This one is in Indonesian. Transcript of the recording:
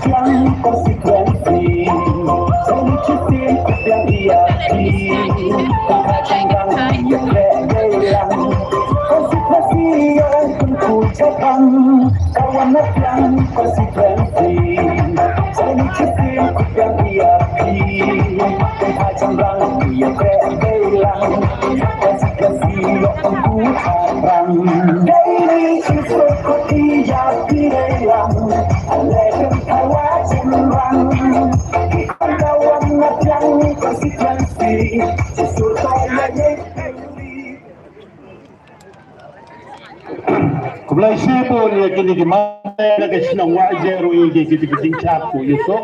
yang konsekuensi Solusi yang ia kadang-kadang ia bilang konsekuensi yang pengucapan kawan yang konsekuensi Solusi yang ia kadang-kadang ia bilang konsekuensi yang pengucapan Daily seperti yang bilang Alaikum kawasan kawan yang konsekuensi Kumulai sipo ni kini di mana kasi nang wajar ui kiti kiting chapu yusok